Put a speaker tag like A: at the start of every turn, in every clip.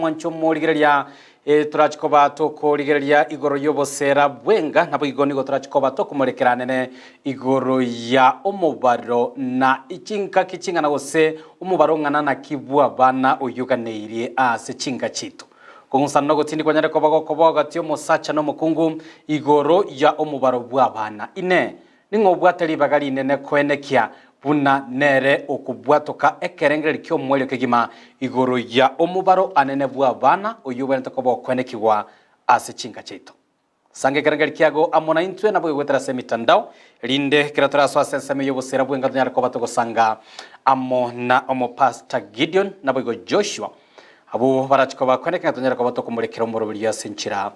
A: Mwancho murigereria turachikoba tukurigereria igoro yobosera bwenga nabo igonigo turachikoba tukumurekera nene igoro ya omubaro na ichinka kichingana gose omubaro ngana na kibwa bana oyuganeirie ase chinka chitu kungusana no gutindi kwanyare kobago gatio mosacha no mukungu igoro ya omubaro bwa bana ine ningobwateri bagali nene kwenekia buna nere okubwatoka ekerengere kyo mwele kegima igoro ya omubaro anene bwa bana oyubene takobo kwenekirwa ase chinka cheto sange kerengere kiago amona intwe nabo gwetera semitandao linde kiratora so asenseme yobosera bwenga nyara ko batoko sanga amona omo pastor Gideon nabo go Joshua abo barachikoba kweneka nyara ko batoko murekera umurobiri ya senchira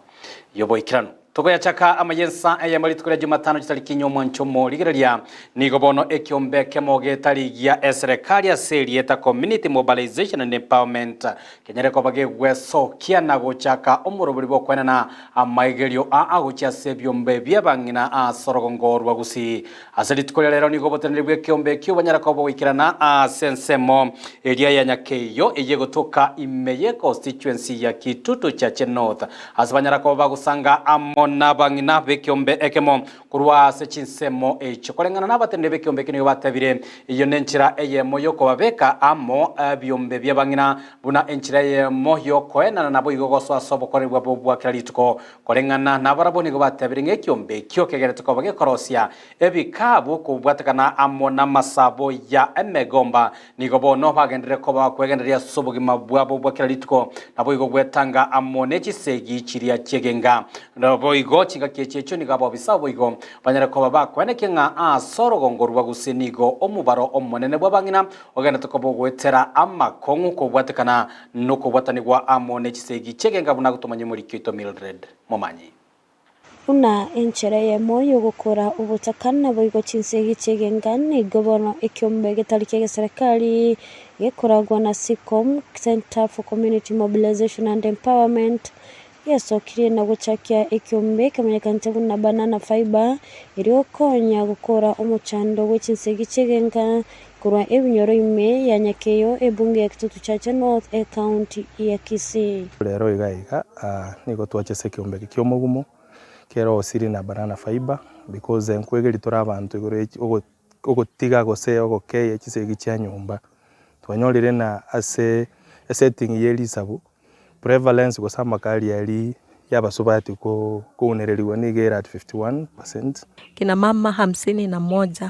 A: yobo ikirano Togoya chaka amayensa eyamali tukura Jumatano chitariki nyomwancho morigereria nigobono ekiombe kemoge tarigia eserikali ya Serieta Community Mobilization and Empowerment kenyere ko bagegwe sokia na gochaka omuroburi bo kwenana amaigerio agocha sebyombe byabangina asorogongorwa gusi asali tukura lero nigobotenebwe kiombe kyo banyara ko bwikirana sensemo eria ya nyakeyo eyegotoka imeye constituency ya Kitutu cha North asabanyara ko bagusanga nabangina bekyombe ekemo kurwa se chinsemo echokolengana nabatende bekyombe kino batabire iyo nenchira eyemo yoko babeka amo byombe byabangina buna enchira yemo yoko ena nabo igogoso asobokorerwa bwa kiralituko kolengana nabaraboni go batabire ngekyombe kyo kegere tuko bagekorosia ebikabu kubwatakana amo na masabo ya emegomba nigobono bagendere ko bakwegenderia sobugima bwa kiralituko nabo igogwetanga amo nechisegi chiria chegenga boigo chinga kechecho nigabo bisabo igo banyara ko baba kweneke nga asorogongorwa gusenigo omubaro omonene bwabangina ogenda tukobo gwetera amakongu ko bwatekana no ko bwatanirwa amone chisegi chegenga buna gutumanye muri kito Mildred Momanyi
B: una enchereye moyo gukora ubutakana boigo chinsegi chegenga ni gobono ekyombe getarike ge serikali gekoragwa na SICOM Center for Community Mobilization and Empowerment yeso kiri na guchakia ekyombe kamenyekante na banana fiber iriokonya gukora umuchando w'chinsegi chegenga kurwa ebinyoro ime ya nyakeyo ebunge ya Kitutu cha North county ya Kisii
C: lero igaiga niko twachese ekyombe kyomugumo kero siri na banana fiber because enkwegeri tora abantu igoro ogotiga gose ogokeye chisegi cha nyumba twanyolire na ase setting yelisabu prevalence kwa samakali yali yabasubati ko kunereliwa nigera at 51%.
D: Kina mama 51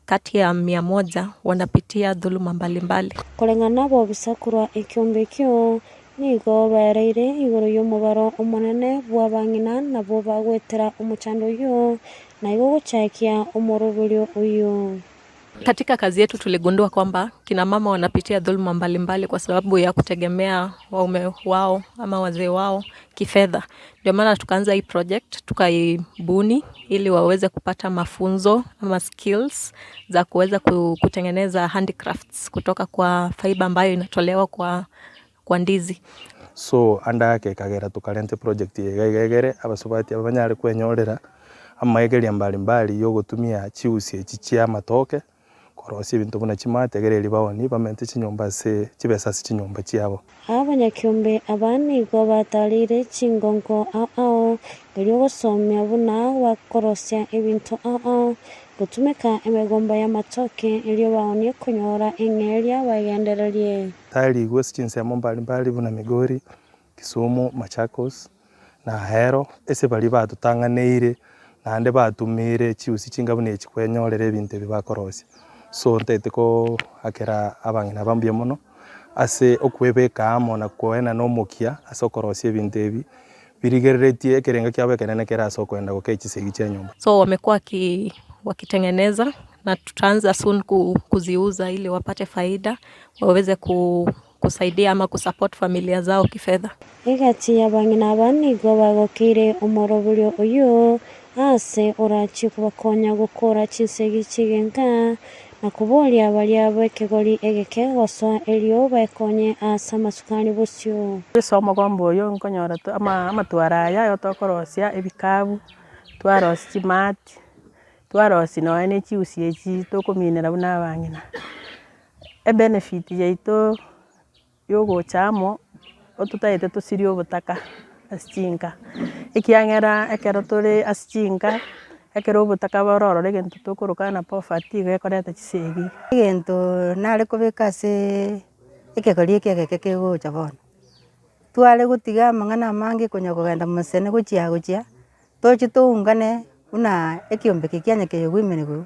D: kati ya 100 wanapitia dhuluma mbalimbali.
B: Kolengana bo bisakurwa ekyombe kyo nigo bareire igoro y'omubaro omonene bwabangina nabo bagwetera umuchando yo na igo guchakia omorobulyo uyo.
D: Katika kazi yetu tuligundua kwamba kina mama wanapitia dhuluma mbalimbali kwa sababu ya kutegemea waume wao ama wazee wao kifedha. Ndio maana tukaanza hii project, tukaibuni ili waweze kupata mafunzo ama skills za kuweza kutengeneza handicrafts kutoka kwa fiber ambayo inatolewa kwa ndizi.
C: So andake kagera tukalente project yegegere abasubati abanyare kwenyorera amaegeri mbalimbali yo gutumia chiusi chichia matoke korosi ibintu buna chimategereri bawoni bamente chinyomba se chibesa se chinyomba chiabo
B: abanyakyombe abani go batalire chingongo ngero gusomya buna wakorosia ibintu gutumeka emegomba ya matoke iliyo bawoni kunyora engeria bagendererie
C: tali gwesi chinsemo mbalimbali buna Migori Kisumu Machakos na Hero ese bali batutanganeire nande batumire chiusi chingabune ekikwenyorere ebintu bibakorosia so ntete ko akera abangina bambye muno ase okwebeka amona koena no mokia asokorosia ebintu ebi birigereretie kerenga kyabe kenene kera sokwenda ko kechisegi cha nyumba
D: so wamekuwa wakitengeneza na tutaanza soon kuziuza ili wapate faida waweze kusaidia ama kusupport familia zao kifedha
B: igati abangina bani go bagokire umorobulyo uyo ase orachi kubakonya gukora chisegi chigenga na kubolia bali abekegori egeke waswa elio bakonye asa masukani bosyo
E: somo kwamboyo nkonyora ama twaraya yo tokorosia ebikabu twarosi chimati twarosi no ene chiusi echi tokominera buna bangina e benefit yaito yogo chamo otutaite tusirie obotaka asichinka ekiang'era ekero tore asichinka ekero obotaka bororore egento tokorokana poverty iga ekoreta chisegi
F: egento nare kobeka ase ekegori eki egeke kegocha bono tware gotiga amang'ana amange konya kogenda mosene gochia toche toungane buna ekiombeki kianyeke gwimera igoro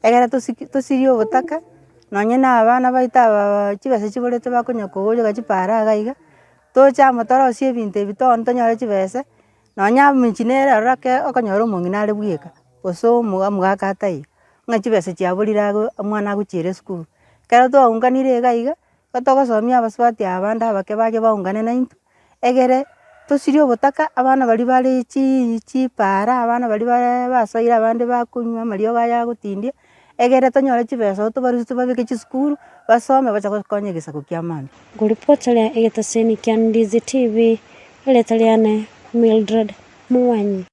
F: egere tosirie obotaka nonye na abana baito aba chibesa chiborete bakonya kogocha chipara iga iga toche amo torosie ebinto ebi toone tonyore chibesa nonya emichi nere ororake okonyora omong'ina are bweka gose omogaka ataiyo ng'a chibesa chiaborire omwana agochiere esukuru ekero twaunganire iga iga togosomia abasubati aba bande abake bage baungane na intwe egere tosirie obotaka abana baria bare chipara abana baria basoire abande bakonywa amariogo aya agotindia egere tonyore chibesa igo tobarusie tobabeke chisukuru basome bacha gokonya egesaku kia mambia.
B: Ngoripoteria egetaseni kia Ndizi TV, ereta riane Mildred Muwanyi.